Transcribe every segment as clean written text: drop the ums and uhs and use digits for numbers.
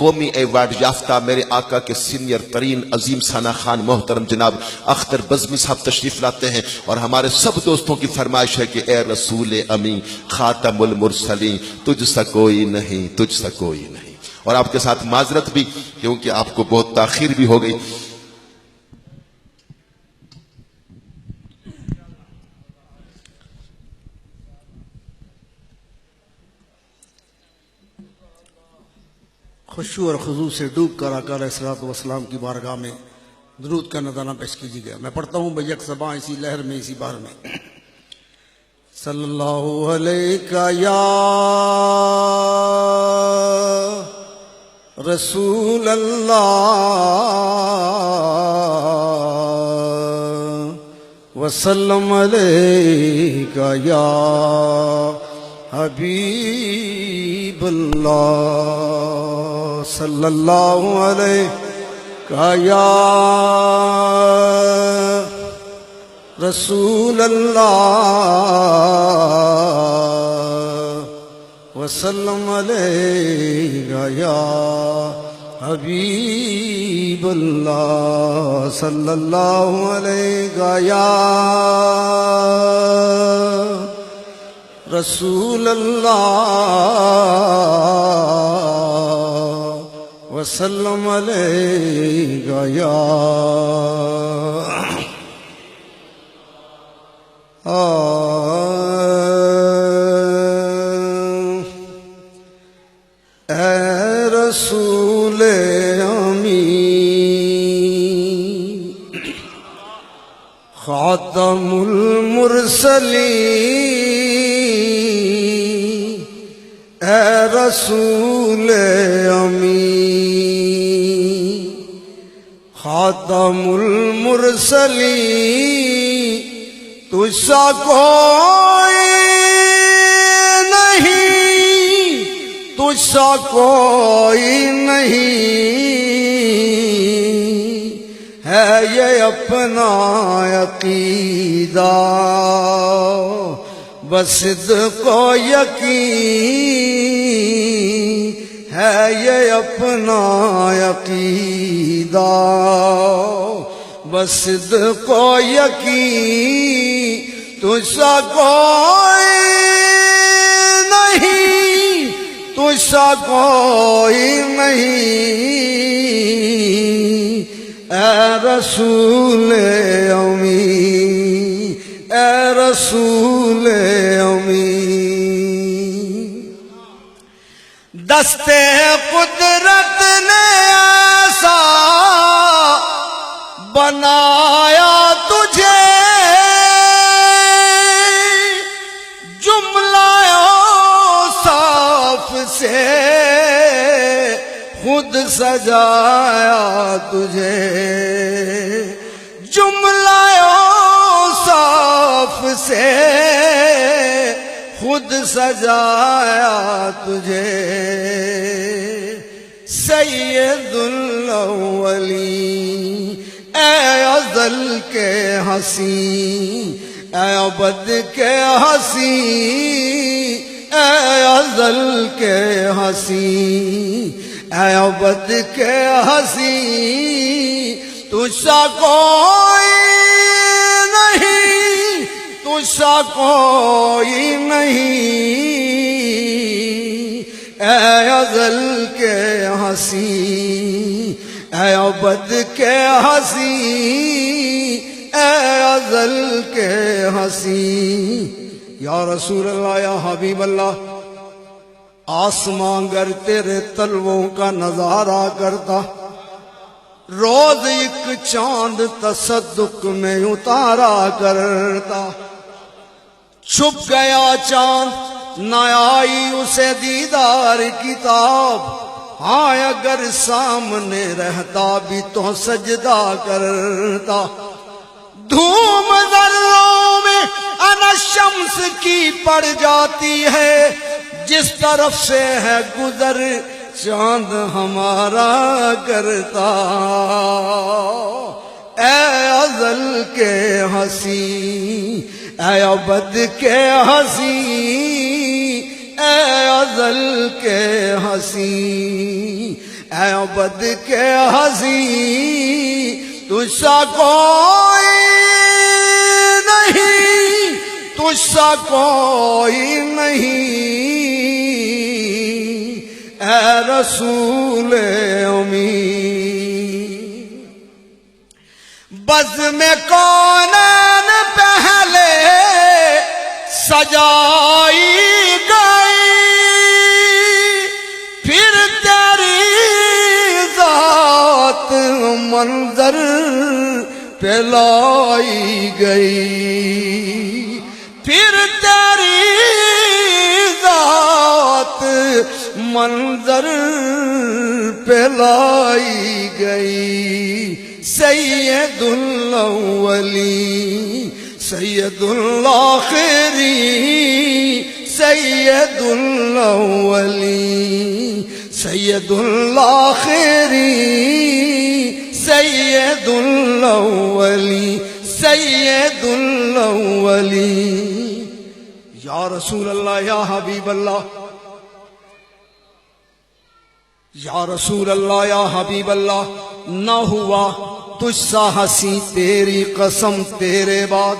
قومی ایوارڈ یافتہ میرے آقا کے سینئر ترین عظیم ثنا خان محترم جناب اختر بزمی صاحب تشریف لاتے ہیں، اور ہمارے سب دوستوں کی فرمائش ہے کہ اے رسول امی خاتم المرسلین، تجھ سا کوئی نہیں، تجھ سا کوئی نہیں۔ اور آپ کے ساتھ معذرت بھی کیونکہ آپ کو بہت تاخیر بھی ہو گئی۔ خشوع اور خضوع سے ڈوب کر آقا علیہ الصلوۃ والسلام کی بارگاہ میں درود کا نذرانہ پیش کیجیے گا۔ میں پڑھتا ہوں بے یک زباں اسی لہر میں اسی بار میں۔ صلی اللہ علیہ یا رسول اللہ وسلم علیہ یا حبیب اللہ، صلی اللہ علیہ یا رسول اللہ وسلم علیہ یا حبیب اللہ، صلی اللہ علیہ یا رسول اللہ وسلم علیہ یا اے رسول امی خاتم المرسلین، اے رسول امی خاتم المرسلین، تجھ سا کوئی نہیں، تجھ سا کوئی نہیں ہے یہ اپنا عقیدہ، بس صدق و یقین ہے یہ اپنا عقیدہ، بس صدق و یقین، تجھ سا کوئی نہیں، تجھ سا کوئی نہیں، اے رسول امی، اے رسول امی، دستے قدرت نے ایسا بنایا تجھے، جملہ صاف سے خود سجایا تجھے، جملہ صاف سے خود سجایا تجھے، سید الاولین، اے ازل کے حسین، اے ابد کے حسین، اے ازل کے حسین، اے ابد کے حسین، تجھ سا کوئی نہیں، تجھ سا کوئی نہیں، اے ازل کے حسین، اے ابد کے حسین، اے ازل کے حسین، یا رسول اللہ یا حبیب اللہ، آسمان گر تیرے تلووں کا نظارہ کرتا، روز ایک چاند تصدق میں اتارا کرتا، چھپ گیا چاند نہ آئی اسے دیدار کتاب، ہاں اگر سامنے رہتا بھی تو سجدہ کرتا، دھوم ذروں میں انا شمس کی پڑ جاتی ہے، جس طرف سے ہے گزر چاند ہمارا کرتا، اے ازل کے حسین، اے ابد کے حسین، اے ازل کے حسین، اے عبد کے ہنسی تجھ سا کوئی نہیں، تجھ سا کوئی نہیں، اے رسول امین۔ بزم کونین پہلے سجائی گئی، پھر تیری ذات منظر پہ لائی گئی، پھر تیری ذات منظر پہ لائی گئی۔ سید الاولین سید الاخرین سید الاولین سید الاخرین سید الاولین سید الاولین۔ یا رسول اللہ، یا حبیب اللہ، یا رسول اللہ، یا حبیب اللہ، نہ ہوا تجھ سا ہنسی تیری قسم تیرے بعد،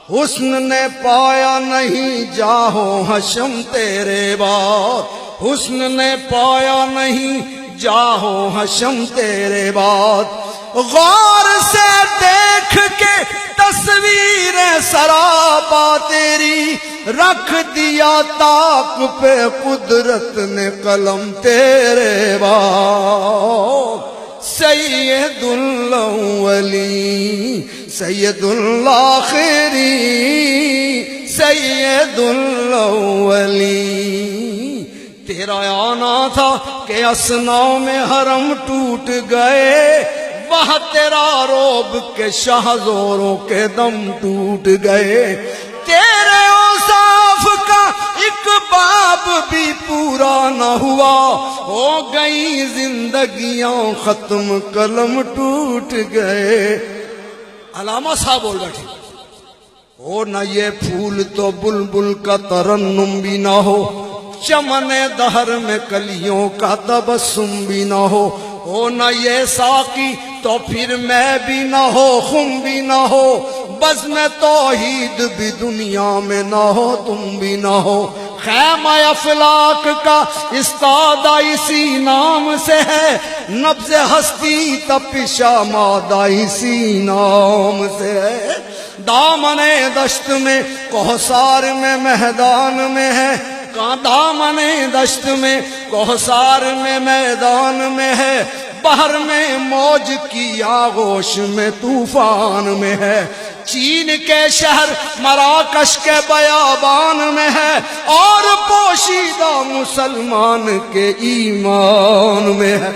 حسن نے پایا نہیں جاہو حشم تیرے بعد، حسن نے پایا نہیں جاہو حشم تیرے بعد۔ غور سے دیکھ کے تصویر سراپا تیری، رکھ دیا طاق پہ قدرت نے قلم تیرے بعد۔ سید الاولین سید الاخرین سید الاولین۔ تیرا آنا تھا کہ اسناؤ میں حرم ٹوٹ گئے، وہاں تیرا روب کے شہزوروں کے دم ٹوٹ گئے، تیرے اوصاف کا ایک باب بھی پورا نہ ہوا، ہو گئی زندگیاں ختم قلم ٹوٹ گئے۔ علامہ صاحب بول بیٹھے، ہو نہ یہ پھول تو بلبل کا ترنم بھی نہ ہو، چمن دہر میں کلیوں کا تبسم بھی نہ ہو نہ یہ ساقی تو پھر میں بھی نہ ہو، خم بھی نہ ہو، بزم توحید بھی دنیا میں نہ ہو، تم بھی نہ ہو۔ خیمہ افلاک کا استادہ اسی نام سے ہے، نبض ہستی تپشا مادہ اسی نام سے ہے۔ دامن دشت میں کوثار میں میدان میں ہے، کہاں دامن دشت میں کوثار میں میدان میں ہے، بحر میں موج کی آغوش میں طوفان میں ہے، چین کے شہر مراکش کے بیابان میں ہے، اور پوشیدہ مسلمان کے ایمان میں ہے۔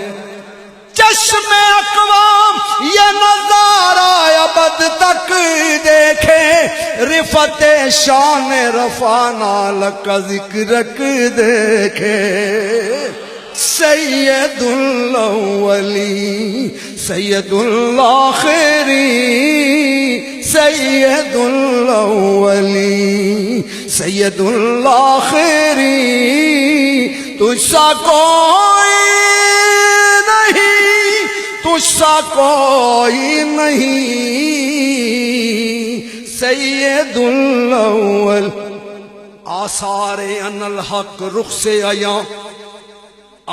چشم اقوام یہ نظارہ ابد تک دیکھے، رفت شان رفعنا لک ذکرک دیکھے۔ سید الاولین سید الاخرین سید الاولین سید الاخرین، تجھ سا کوئی نہیں، تجھ سا کوئی نہیں، سید الاول۔ آثار ان الحق رخ سے آیاں،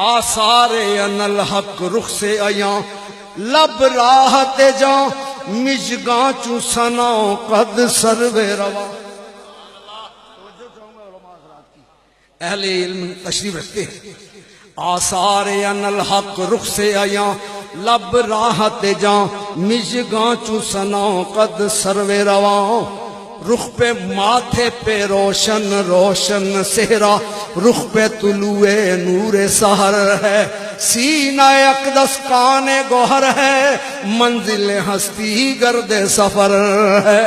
آثار ان الحق رخ سے آیاں، لب راحت جاں مجگاں چو سناؤ قد سرو روا۔ اہل علم تشریف رکھتے ہیں، آثار ان الحق رخ سے آیاں، لب راحت جاں مجگاں چو سناؤ قد سرو روا۔ رخ پہ ماتھے پہ روشن روشن صحرا، رخ پہ طلوع نور سحر ہے، سینہ اقدس کان گوہر ہے، منزل ہستی گرد سفر ہے۔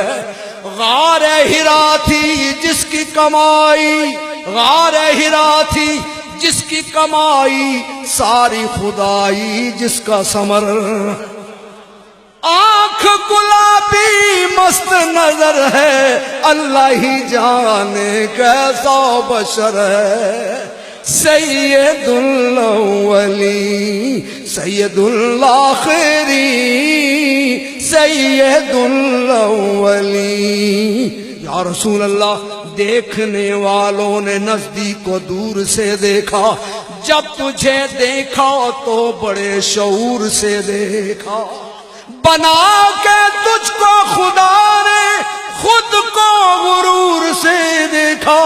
غار ہرا تھی جس کی کمائی، غار ہرا تھی جس کی کمائی، ساری خدائی جس کا ثمر۔ آنکھ گلابی مست نظر ہے، اللہ ہی جانے کیسا بشر ہے، سید الاولین سید الاخرین سید الاولین۔ یا رسول اللہ، دیکھنے والوں نے نزدیک و دور سے دیکھا، جب تجھے دیکھا تو بڑے شعور سے دیکھا، بنا کے تجھ کو خدا نے خود کو غرور سے دیکھا،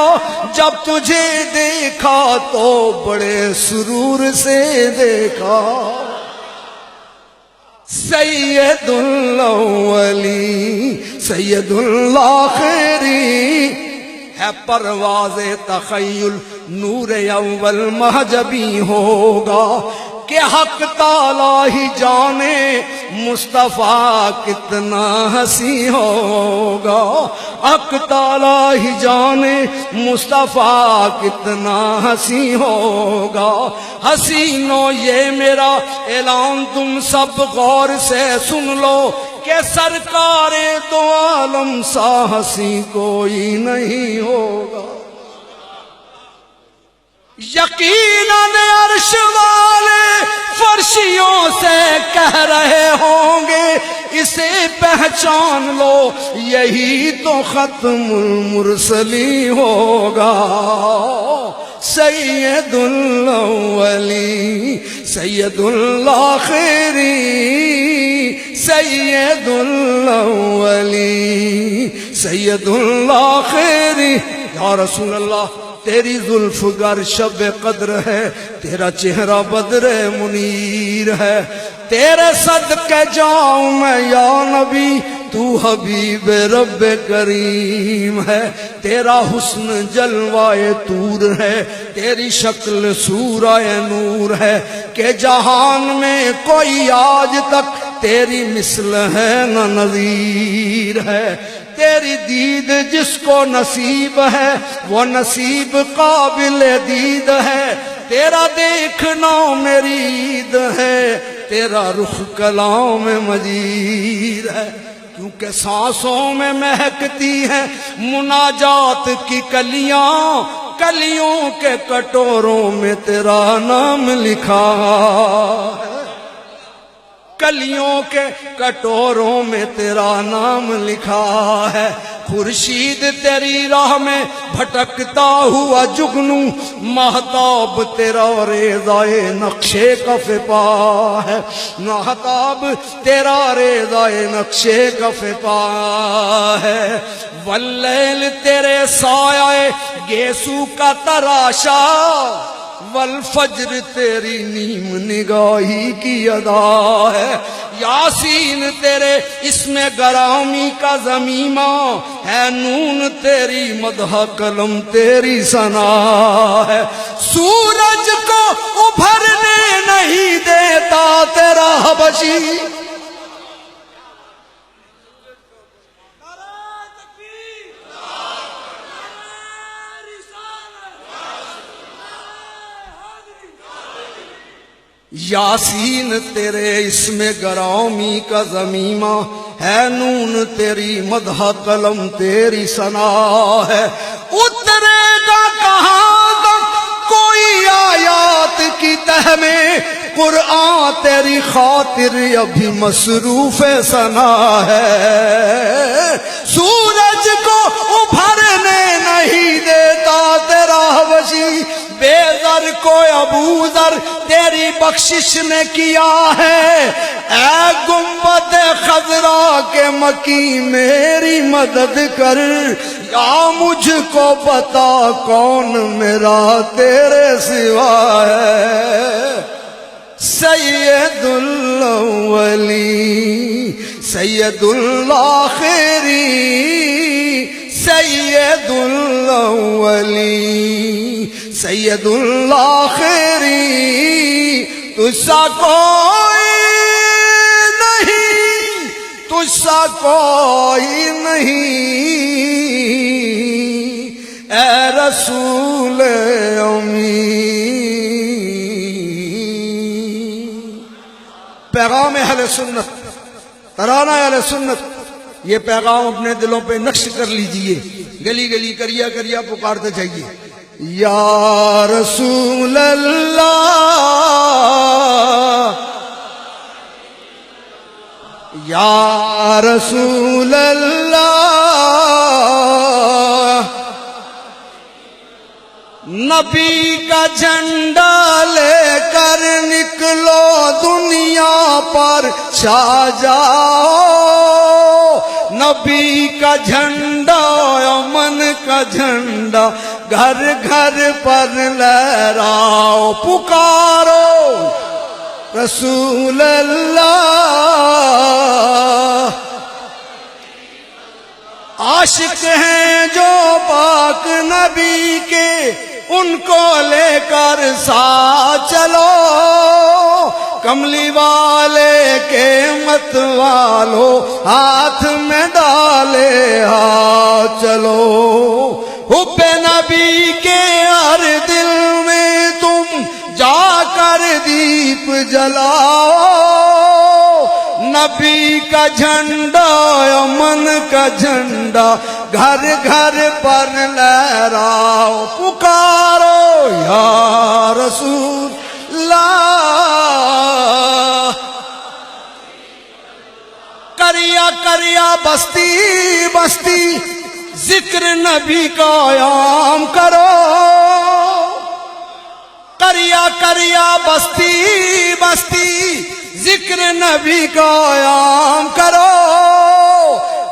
جب تجھے دیکھا تو بڑے سرور سے دیکھا۔ سید الاولین سید الاخرین، ہے پرواز تخیل نور اول محجبی ہوگا کہ حق تعالی ہی جانے مصطفیٰ کتنا حسین ہوگا، حق تعالی ہی جانے مصطفیٰ کتنا حسین ہوگا۔ حسینوں یہ میرا اعلان تم سب غور سے سن لو کہ سرکار دو عالم سا حسین کوئی نہیں ہوگا۔ یقیناً عرش والے فرشیوں سے کہہ رہے ہوں گے اسے پہچان لو، یہی تو ختم المرسلین ہوگا۔ سید الاولین سید الاخرین سید الاولین سید الاخرین۔ یا رسول اللہ، تیری زلف گر شب قدر ہے، تیرا چہرہ بدر منیر ہے، تیرے صدقے جاؤں میں یا نبی، تو حبیب رب کریم ہے، تیرا حسن جلوائے طور ہے، تیری شکل سورہ نور ہے، کہ جہان میں کوئی آج تک تیری مثل ہے نہ نظیر ہے۔ تیری دید جس کو نصیب ہے وہ نصیب قابل دید ہے، تیرا دیکھنا میری عید ہے، تیرا رخ کلام مجید ہے، کیونکہ سانسوں میں مہکتی ہیں مناجات کی کلیاں، کلیوں کے کٹوروں میں تیرا نام لکھا ہے، کلیوں کے کٹوروں میں تیرا نام لکھا ہے۔ خورشید تیری راہ میں بھٹکتا ہوا جگنو، مہتاب تیرا ریضائے نقشے کف پا ہے، مہتاب تیرا ریضائے نقشے کف پا ہے۔ واللیل تیرے سایہ گیسو کا تراشا، والفجر تیری نیم نگاہی کی ادا ہے۔ یاسین تیرے اسم گرامی کا ضمیمہ ہے، نون تیری مدح قلم تیری ثنا ہے۔ سورج کو ابھرنے نہیں دیتا تیرا حبشی، یاسین تیرے اسم گرامی کا ضمیمہ ہے، نون تیری مدح قلم تیری ثنا ہے۔ اترے گا کہاں تک کوئی آیات کی تہ میں، قرآن تیری خاطر ابھی مصروف ثنا ہے۔ سورج کو ابھرنے نہیں دیتا تیرا حبشی، بے ذر کو ابو ذر تیری بخشش نے کیا ہے۔ اے گنبد خضرا کے مکی میری مدد کر، یا مجھ کو بتا کون میرا تیرے سوا ہے۔ سید الاولین سید الاخرین سید الاولین سید الاخرین، تجھ سا کوئی نہیں، تجھ سا کوئی نہیں، اے رسول امین۔ پیغام اہل سنت، ترانہ اہل سنت، یہ پیغام اپنے دلوں پہ نقش کر لیجئے، گلی گلی کریا کریا پکارتے جائیے۔ یا رسول اللہ یا رسول اللہ نبی کا جھنڈا لے کر نکلو دنیا پر چھا جاؤ نبی کا جھنڈا امن کا جھنڈا گھر گھر پر لہراؤ پکارو رسول اللہ عاشق ہیں جو پاک نبی کے ان کو لے کر ساتھ چلو کملی والے کے مت والو ہاتھ میں ڈالے ہاتھ چلو حب نبی کے ہر دل میں تم جا کر دیپ جلاؤ نبی کا جھنڈا امن کا جھنڈا گھر گھر پر لہراؤ پکارو یا رسول اللہ کریا کریا بستی بستی ذکر نبی کا عام کرو کریا کریا بستی بستی ذکر نبی کا عام کرو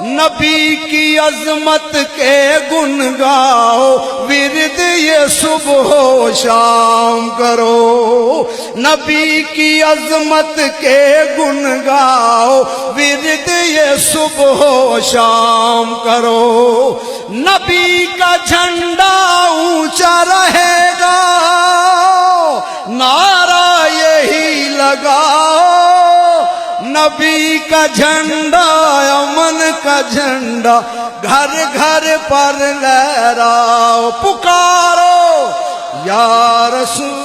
نبی کی عظمت کے گن گاؤ ورد یہ صبح و شام کرو نبی کی عظمت کے گن گاؤ ورد یہ صبح و شام کرو نبی کا جھنڈا اونچا رہے گا نعرہ یہی لگاؤ نبی کا جھنڈا امن کا جھنڈا گھر گھر پر لہراؤ پکارو یا رسول